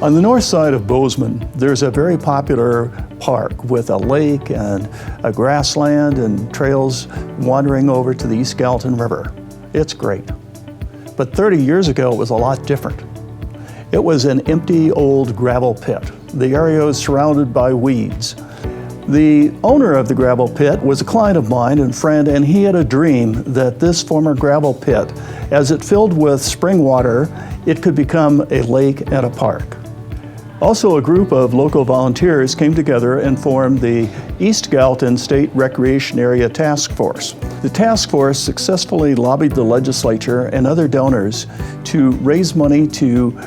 On the north side of Bozeman, there's a very popular park with a lake and a grassland and trails wandering over to the East Gallatin River. It's great. But 30 years ago, it was a lot different. It was an empty old gravel pit. The area was surrounded by weeds. The owner of the gravel pit was a client of mine and friend, and he had a dream that this former gravel pit, as it filled with spring water, it could become a lake and a park. Also, a group of local volunteers came together and formed the East Gallatin State Recreation Area Task Force. The task force successfully lobbied the legislature and other donors to raise money to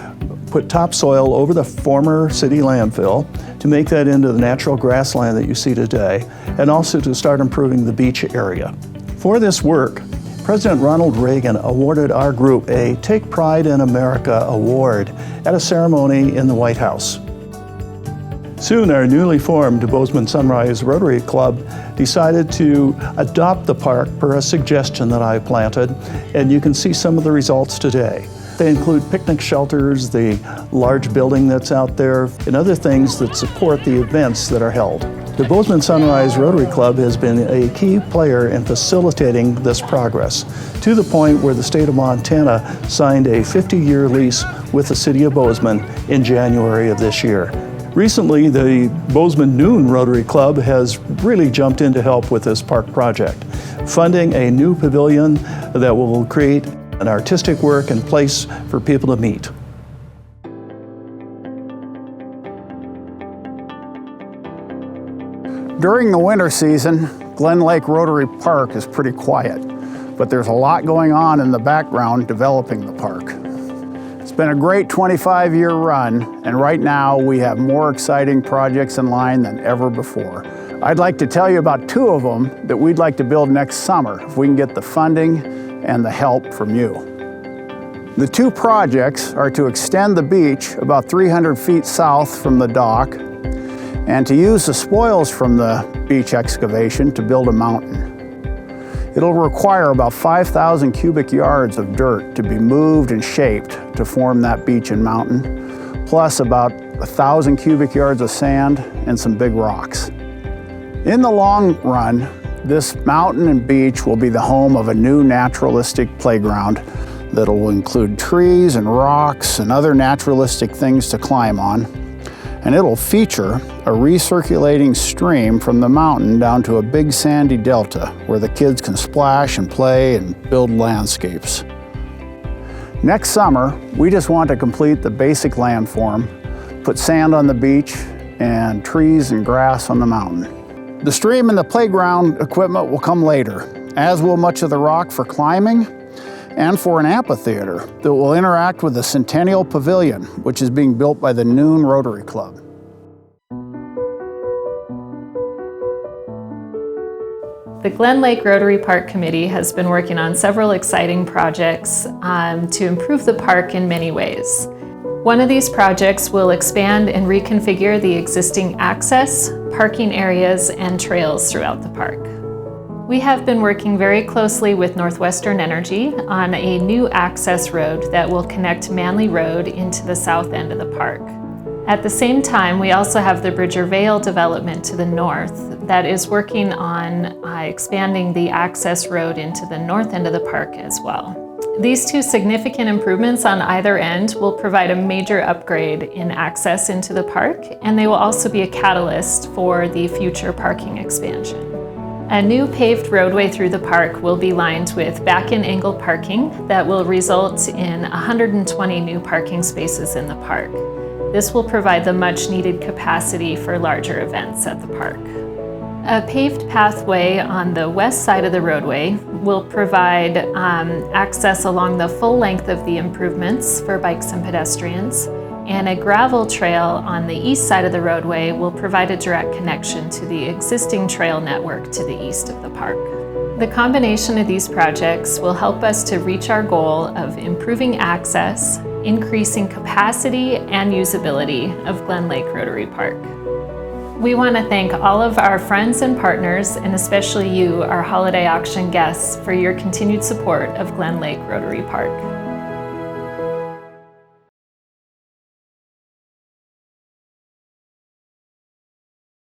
put topsoil over the former city landfill to make that into the natural grassland that you see today, and also to start improving the beach area. For this work, President Ronald Reagan awarded our group a Take Pride in America award at a ceremony in the White House. Soon, our newly formed Bozeman Sunrise Rotary Club decided to adopt the park per a suggestion that I planted, and you can see some of the results today. They include picnic shelters, the large building that's out there, and other things that support the events that are held. The Bozeman Sunrise Rotary Club has been a key player in facilitating this progress, to the point where the state of Montana signed a 50-year lease with the city of Bozeman in January of this year. Recently, the Bozeman Noon Rotary Club has really jumped in to help with this park project, funding a new pavilion that will create an artistic work and place for people to meet. During the winter season, Glen Lake Rotary Park is pretty quiet, but there's a lot going on in the background developing the park. It's been a great 25-year run, and right now we have more exciting projects in line than ever before. I'd like to tell you about two of them that we'd like to build next summer if we can get the funding and the help from you. The two projects are to extend the beach about 300 feet south from the dock and to use the spoils from the beach excavation to build a mountain. It'll require about 5,000 cubic yards of dirt to be moved and shaped to form that beach and mountain, plus about 1,000 cubic yards of sand and some big rocks. In the long run, this mountain and beach will be the home of a new naturalistic playground that will include trees and rocks and other naturalistic things to climb on. And it'll feature a recirculating stream from the mountain down to a big sandy delta where the kids can splash and play and build landscapes. Next summer, we just want to complete the basic landform, put sand on the beach, and trees and grass on the mountain. The stream and the playground equipment will come later, as will much of the rock for climbing and for an amphitheater that will interact with the Centennial Pavilion, which is being built by the Noon Rotary Club. The Glen Lake Rotary Park Committee has been working on several exciting projects to improve the park in many ways. One of these projects will expand and reconfigure the existing access, parking areas, and trails throughout the park. We have been working very closely with Northwestern Energy on a new access road that will connect Manley Road into the south end of the park. At the same time, we also have the Bridger Vale development to the north that is working on expanding the access road into the north end of the park as well. These two significant improvements on either end will provide a major upgrade in access into the park, and they will also be a catalyst for the future parking expansion. A new paved roadway through the park will be lined with back-in angle parking that will result in 120 new parking spaces in the park. This will provide the much-needed capacity for larger events at the park. A paved pathway on the west side of the roadway will provide access along the full length of the improvements for bikes and pedestrians, and a gravel trail on the east side of the roadway will provide a direct connection to the existing trail network to the east of the park. The combination of these projects will help us to reach our goal of improving access, increasing capacity and usability of Glen Lake Rotary Park. We want to thank all of our friends and partners, and especially you, our holiday auction guests, for your continued support of Glen Lake Rotary Park.